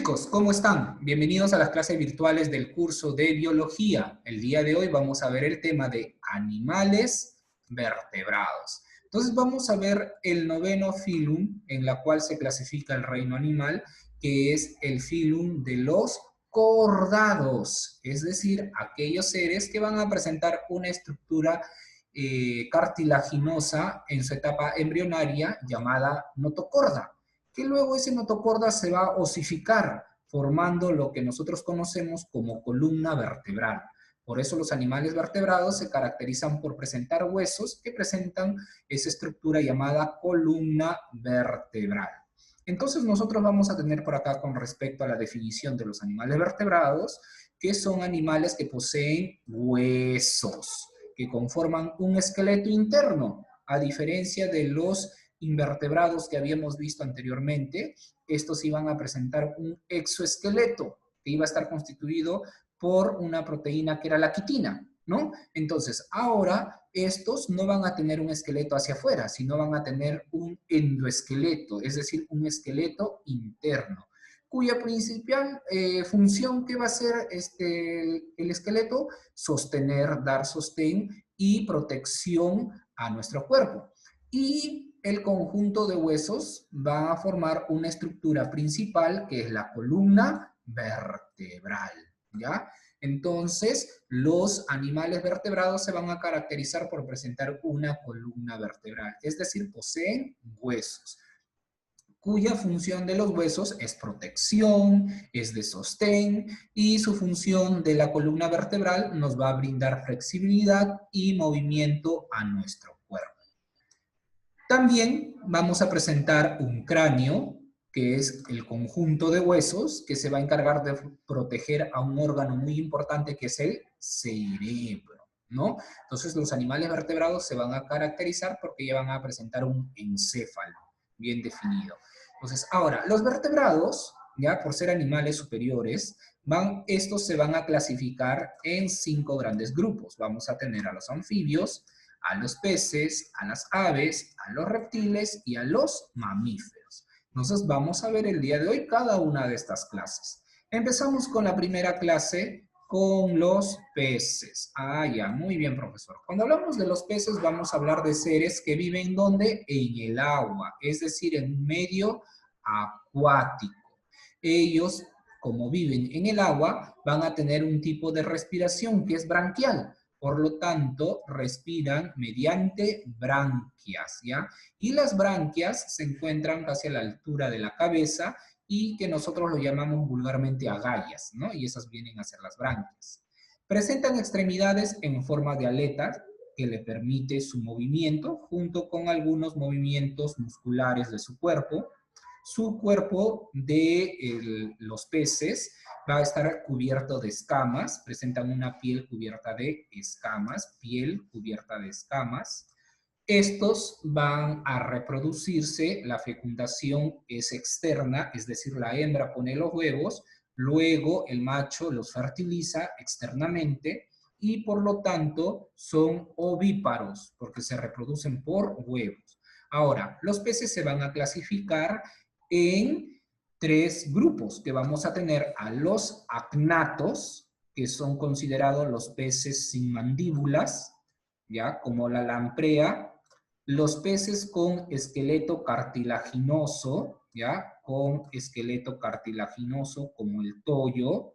chicos, ¿cómo están? Bienvenidos a las clases virtuales del curso de biología. El día de hoy vamos a ver el tema de animales vertebrados. Entonces vamos a ver el noveno filum en la cual se clasifica el reino animal, que es el filum de los cordados, es decir, aquellos seres que van a presentar una estructura cartilaginosa en su etapa embrionaria llamada notocorda, que luego ese notocorda se va a osificar, formando lo que nosotros conocemos como columna vertebral. Por eso los animales vertebrados se caracterizan por presentar huesos que presentan esa estructura llamada columna vertebral. Entonces nosotros vamos a tener por acá con respecto a la definición de los animales vertebrados, que son animales que poseen huesos, que conforman un esqueleto interno, a diferencia de los invertebrados que habíamos visto anteriormente. Estos iban a presentar un exoesqueleto que iba a estar constituido por una proteína que era la quitina, ¿no? Entonces, ahora estos no van a tener un esqueleto hacia afuera, sino van a tener un endoesqueleto, es decir, un esqueleto interno, cuya principal función que va a ser el esqueleto, sostener, dar sostén y protección a nuestro cuerpo. Y el conjunto de huesos va a formar una estructura principal que es la columna vertebral, ¿ya? Entonces, los animales vertebrados se van a caracterizar por presentar una columna vertebral, es decir, poseen huesos, cuya función de los huesos es protección, es de sostén, y su función de la columna vertebral nos va a brindar flexibilidad y movimiento a nuestro cuerpo. También vamos a presentar un cráneo, que es el conjunto de huesos que se va a encargar de proteger a un órgano muy importante que es el cerebro, ¿no? Entonces los animales vertebrados se van a caracterizar porque ya van a presentar un encéfalo bien definido. Entonces, ahora, los vertebrados, ya por ser animales superiores, estos se van a clasificar en 5 grandes grupos. Vamos a tener a los anfibios, a los peces, a las aves, a los reptiles y a los mamíferos. Entonces vamos a ver el día de hoy cada una de estas clases. Empezamos con la primera clase, con los peces. Ah, ya, muy bien, profesor. Cuando hablamos de los peces vamos a hablar de seres que viven ¿dónde? En el agua, es decir, en un medio acuático. Ellos, como viven en el agua, van a tener un tipo de respiración que es branquial. Por lo tanto, respiran mediante branquias, ¿ya? Y las branquias se encuentran casi a la altura de la cabeza y que nosotros lo llamamos vulgarmente agallas, ¿no? Y esas vienen a ser las branquias. Presentan extremidades en forma de aletas que le permite su movimiento junto con algunos movimientos musculares de su cuerpo. Su cuerpo de los peces va a estar cubierto de escamas, presentan una piel cubierta de escamas, piel cubierta de escamas. Estos van a reproducirse, la fecundación es externa, es decir, la hembra pone los huevos, luego el macho los fertiliza externamente y por lo tanto son ovíparos, porque se reproducen por huevos. Ahora, los peces se van a clasificar en 3 grupos, que vamos a tener a los acnatos, que son considerados los peces sin mandíbulas, ¿ya? Como la lamprea, los peces con esqueleto cartilaginoso, ¿ya? Con esqueleto cartilaginoso como el toyo,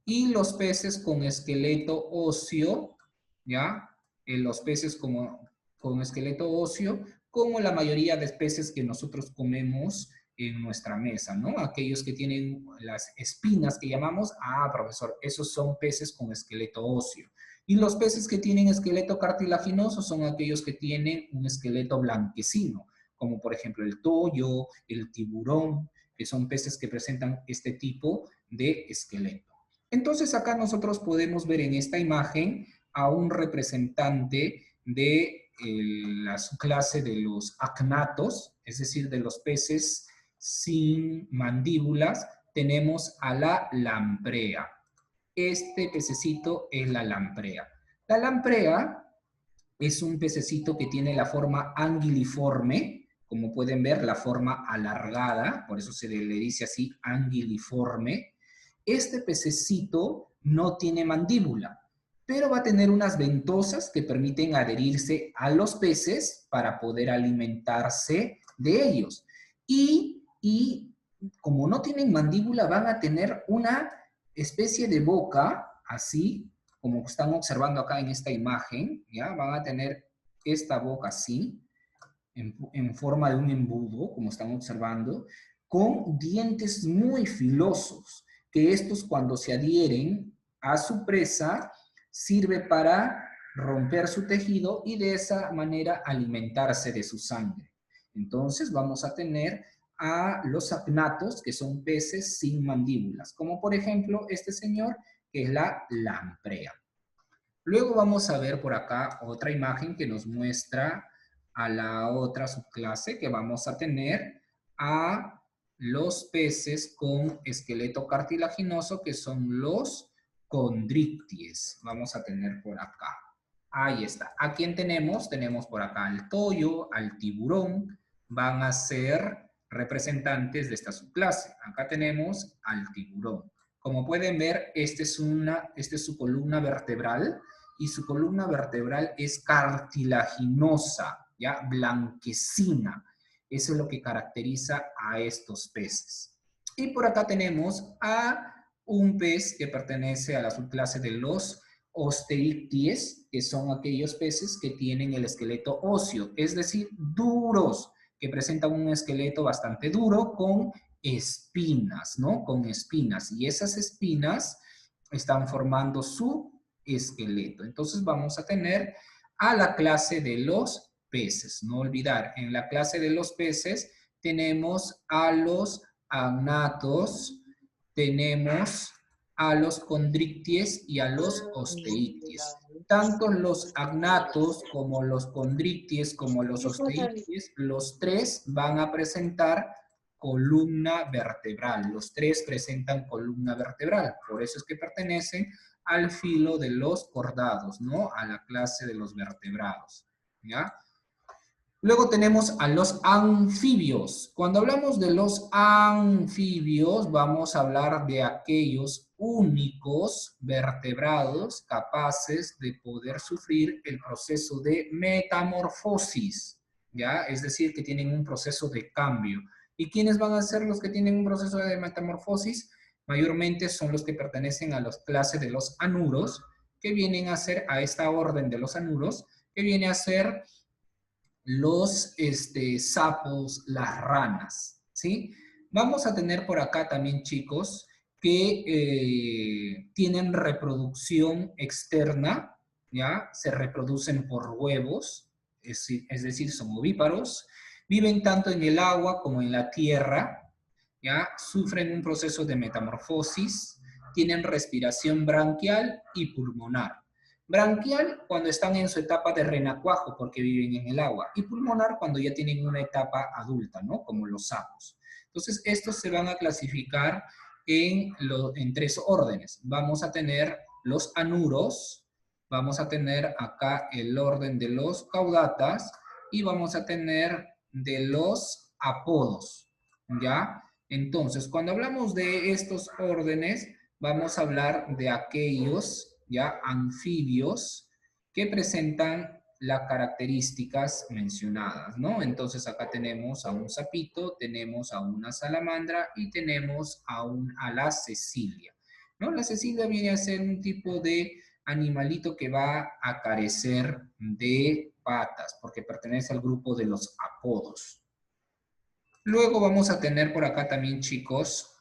y los peces con esqueleto óseo, ¿ya? Los peces con esqueleto óseo, como la mayoría de peces que nosotros comemos en nuestra mesa, ¿no? Aquellos que tienen las espinas que llamamos, profesor, esos son peces con esqueleto óseo. Y los peces que tienen esqueleto cartilaginoso son aquellos que tienen un esqueleto blanquecino, como por ejemplo el toyo, el tiburón, que son peces que presentan este tipo de esqueleto. Entonces acá nosotros podemos ver en esta imagen a un representante de la subclase de los acnatos, es decir, de los peces sin mandíbulas. Tenemos a la lamprea. Este pececito es la lamprea. La lamprea es un pececito que tiene la forma anguiliforme, como pueden ver, la forma alargada, por eso se le dice así, anguiliforme. Este pececito no tiene mandíbula, pero va a tener unas ventosas que permiten adherirse a los peces para poder alimentarse de ellos. Y como no tienen mandíbula, van a tener una especie de boca, así, como están observando acá en esta imagen, ¿ya? Van a tener esta boca así, en forma de un embudo, como están observando, con dientes muy filosos, que estos cuando se adhieren a su presa, sirve para romper su tejido y de esa manera alimentarse de su sangre. Entonces vamos a tener a los apnatos, que son peces sin mandíbulas, como por ejemplo este señor, que es la lamprea. Luego vamos a ver por acá otra imagen que nos muestra a la otra subclase que vamos a tener a los peces con esqueleto cartilaginoso, que son los condricties. Vamos a tener por acá. Ahí está. ¿A quién tenemos? Tenemos por acá al toyo, al tiburón. Van a ser representantes de esta subclase. Acá tenemos al tiburón. Como pueden ver, esta es su columna vertebral, y su columna vertebral es cartilaginosa, ¿ya? Blanquecina. Eso es lo que caracteriza a estos peces. Y por acá tenemos a un pez que pertenece a la subclase de los osteicties, que son aquellos peces que tienen el esqueleto óseo, es decir, duros, que presentan un esqueleto bastante duro con espinas, ¿no? Con espinas. Y esas espinas están formando su esqueleto. Entonces vamos a tener a la clase de los peces. No olvidar, en la clase de los peces tenemos a los agnatos, tenemos a los condricties y a los osteicties. Tanto los agnatos como los condricties como los osteicties, los tres van a presentar columna vertebral. Los tres presentan columna vertebral. Por eso es que pertenecen al filo de los cordados, ¿no? A la clase de los vertebrados, ¿ya? Luego tenemos a los anfibios. Cuando hablamos de los anfibios, vamos a hablar de aquellos únicos vertebrados capaces de poder sufrir el proceso de metamorfosis, ¿ya? Es decir, que tienen un proceso de cambio. ¿Y quiénes van a ser los que tienen un proceso de metamorfosis? Mayormente son los que pertenecen a las clases de los anuros, que vienen a ser, a esta orden de los anuros, que viene a ser los sapos, las ranas, ¿sí? Vamos a tener por acá también, chicos, que tienen reproducción externa, ¿ya? Se reproducen por huevos, es decir, son ovíparos, viven tanto en el agua como en la tierra, ¿ya? Sufren un proceso de metamorfosis, tienen respiración branquial y pulmonar. Branquial cuando están en su etapa de renacuajo porque viven en el agua, y pulmonar cuando ya tienen una etapa adulta, ¿no? Como los sapos. Entonces, estos se van a clasificar en tres órdenes. Vamos a tener los anuros, vamos a tener acá el orden de los caudatas y vamos a tener de los apodos, ¿ya? Entonces, cuando hablamos de estos órdenes, vamos a hablar de aquellos, ya, anfibios que presentan las características mencionadas, ¿no? Entonces, acá tenemos a un sapito, tenemos a una salamandra y tenemos a la cecilia, ¿no? La cecilia viene a ser un tipo de animalito que va a carecer de patas, porque pertenece al grupo de los apodos. Luego vamos a tener por acá también, chicos,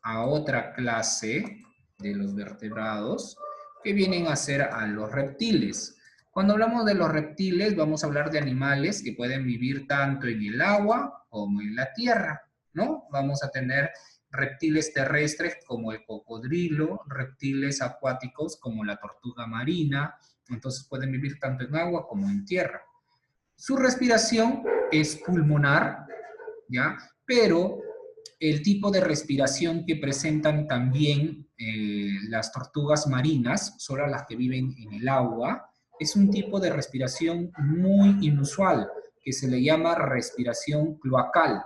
a otra clase de los vertebrados que vienen a ser a los reptiles. Cuando hablamos de los reptiles, vamos a hablar de animales que pueden vivir tanto en el agua como en la tierra, ¿no? Vamos a tener reptiles terrestres como el cocodrilo, reptiles acuáticos como la tortuga marina, entonces pueden vivir tanto en agua como en tierra. Su respiración es pulmonar, ¿ya? Pero el tipo de respiración que presentan también las tortugas marinas, solo las que viven en el agua, es un tipo de respiración muy inusual, que se le llama respiración cloacal,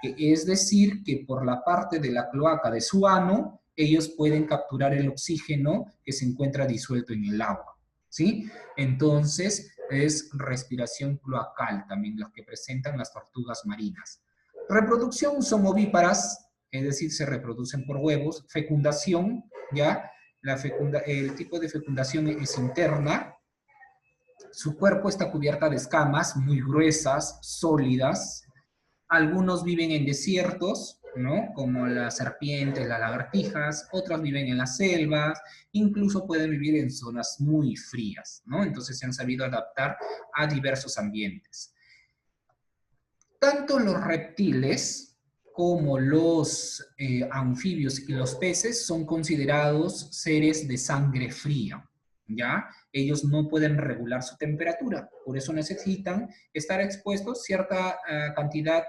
que es decir, que por la parte de la cloaca de su ano, ellos pueden capturar el oxígeno que se encuentra disuelto en el agua, ¿sí? Entonces, es respiración cloacal también las que presentan las tortugas marinas. Reproducción son ovíparas, es decir, se reproducen por huevos. Fecundación, ¿ya? El tipo de fecundación es interna. Su cuerpo está cubierta de escamas muy gruesas, sólidas. Algunos viven en desiertos, ¿no? Como las serpientes, las lagartijas. Otros viven en las selvas. Incluso pueden vivir en zonas muy frías, ¿no? Entonces se han sabido adaptar a diversos ambientes. Tanto los reptiles como los anfibios y los peces son considerados seres de sangre fría, ¿ya? Ellos no pueden regular su temperatura, por eso necesitan estar expuestos cierta cantidad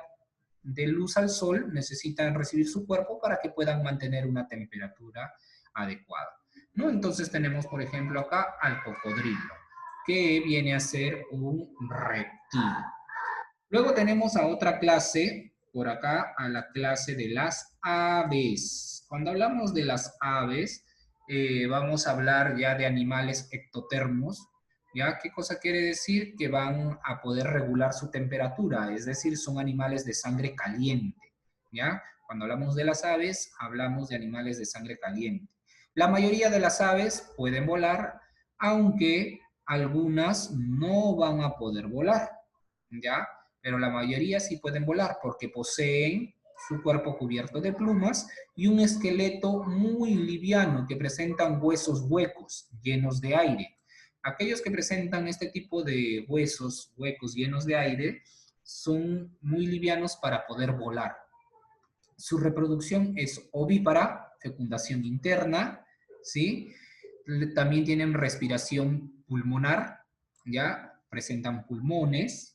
de luz al sol, necesitan recibir su cuerpo para que puedan mantener una temperatura adecuada, ¿no? Entonces tenemos, por ejemplo, acá al cocodrilo, que viene a ser un reptil. Luego tenemos a otra clase, por acá, a la clase de las aves. Cuando hablamos de las aves, vamos a hablar ya de animales ectotermos, ¿ya? ¿Qué cosa quiere decir? Que van a poder regular su temperatura, es decir, son animales de sangre caliente, ¿ya? Cuando hablamos de las aves, hablamos de animales de sangre caliente. La mayoría de las aves pueden volar, aunque algunas no van a poder volar, ¿ya? Pero la mayoría sí pueden volar porque poseen su cuerpo cubierto de plumas y un esqueleto muy liviano que presentan huesos huecos llenos de aire. Aquellos que presentan este tipo de huesos huecos llenos de aire son muy livianos para poder volar. Su reproducción es ovípara, fecundación interna, ¿sí? También tienen respiración pulmonar, ¿ya? Presentan pulmones.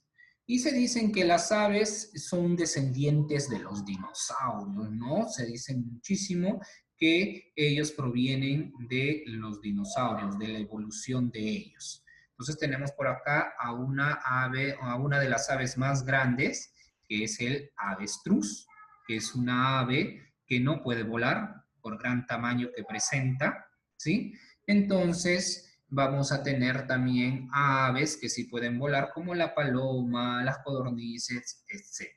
Y se dicen que las aves son descendientes de los dinosaurios, ¿no? Se dice muchísimo que ellos provienen de los dinosaurios, de la evolución de ellos. Entonces tenemos por acá a una ave, a una de las aves más grandes, que es el avestruz, que es una ave que no puede volar por gran tamaño que presenta, ¿sí? Entonces, vamos a tener también aves que sí pueden volar, como la paloma, las codornices, etc.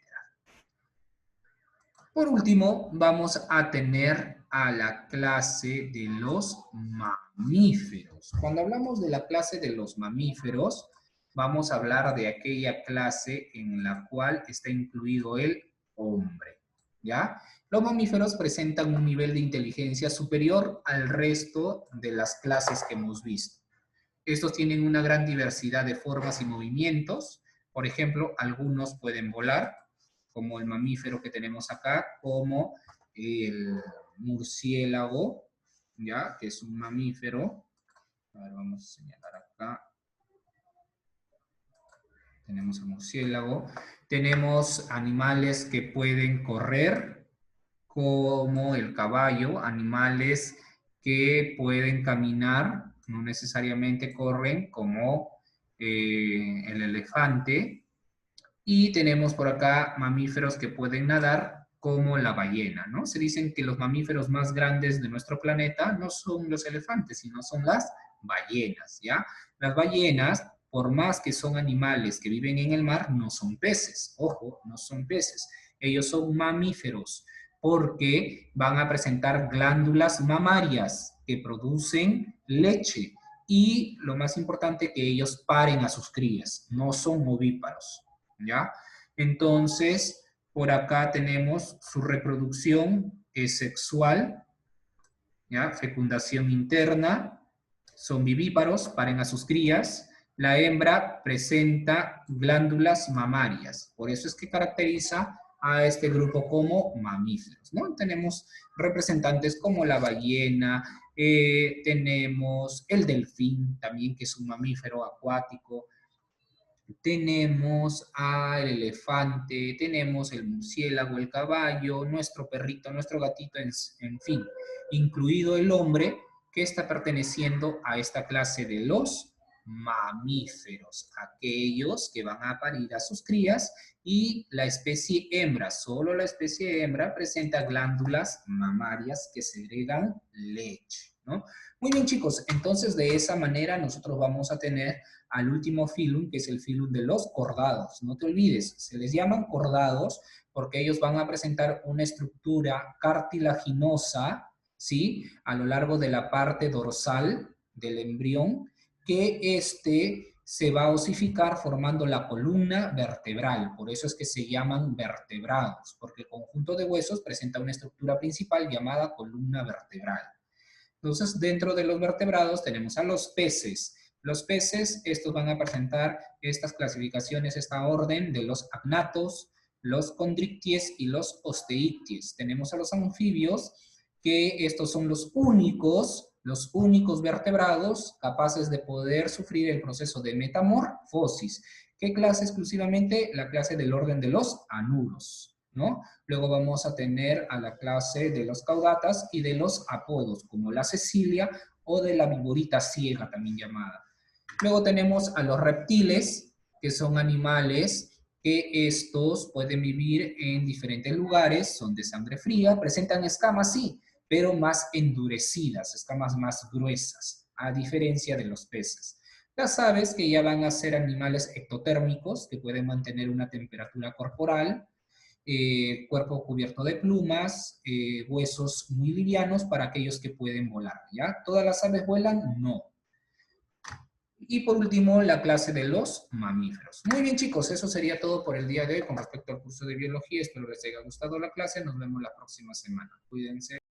Por último, vamos a tener a la clase de los mamíferos. Cuando hablamos de la clase de los mamíferos, vamos a hablar de aquella clase en la cual está incluido el hombre, ¿ya? Los mamíferos presentan un nivel de inteligencia superior al resto de las clases que hemos visto. Estos tienen una gran diversidad de formas y movimientos. Por ejemplo, algunos pueden volar, como el mamífero que tenemos acá, como el murciélago, ¿ya? Que es un mamífero. A ver, vamos a señalar acá. Tenemos el murciélago. Tenemos animales que pueden correr, como el caballo, animales que pueden caminar, no necesariamente corren, como el elefante. Y tenemos por acá mamíferos que pueden nadar, como la ballena, ¿no? Se dicen que los mamíferos más grandes de nuestro planeta no son los elefantes, sino son las ballenas, ¿ya? Las ballenas, por más que son animales que viven en el mar, no son peces. Ojo, no son peces. Ellos son mamíferos porque van a presentar glándulas mamarias que producen leche y lo más importante, que ellos paren a sus crías, no son ovíparos, ¿ya? Entonces, por acá tenemos su reproducción es sexual, ¿ya? Fecundación interna, son vivíparos, paren a sus crías. La hembra presenta glándulas mamarias, por eso es que caracteriza a este grupo como mamíferos, ¿no? Tenemos representantes como la ballena, tenemos el delfín también, que es un mamífero acuático, tenemos al elefante, tenemos el murciélago, el caballo, nuestro perrito, nuestro gatito, en fin, incluido el hombre que está perteneciendo a esta clase de los mamíferos, aquellos que van a parir a sus crías, y la especie hembra, solo la especie hembra presenta glándulas mamarias que segregan leche, ¿no? Muy bien, chicos, entonces de esa manera nosotros vamos a tener al último filum, que es el filum de los cordados. No te olvides, se les llaman cordados porque ellos van a presentar una estructura cartilaginosa, ¿sí? A lo largo de la parte dorsal del embrión, que se va a osificar formando la columna vertebral. Por eso es que se llaman vertebrados, porque el conjunto de huesos presenta una estructura principal llamada columna vertebral. Entonces, dentro de los vertebrados tenemos a los peces. Los peces, estos van a presentar estas clasificaciones, esta orden de los agnatos, los condricties y los osteicties. Tenemos a los anfibios, que estos son los únicos vertebrados capaces de poder sufrir el proceso de metamorfosis. ¿Qué clase exclusivamente? La clase del orden de los anuros, ¿no? Luego vamos a tener a la clase de los caudatas y de los apodos, como la Cecilia o de la viborita ciega, también llamada. Luego tenemos a los reptiles, que son animales que estos pueden vivir en diferentes lugares, son de sangre fría, presentan escamas, sí, pero más endurecidas, escamas más gruesas, a diferencia de los peces. Las aves, que ya van a ser animales ectotérmicos, que pueden mantener una temperatura corporal, cuerpo cubierto de plumas, huesos muy livianos para aquellos que pueden volar, ¿ya? ¿Todas las aves vuelan? No. Y por último, la clase de los mamíferos. Muy bien, chicos, eso sería todo por el día de hoy con respecto al curso de biología. Espero les haya gustado la clase. Nos vemos la próxima semana. Cuídense.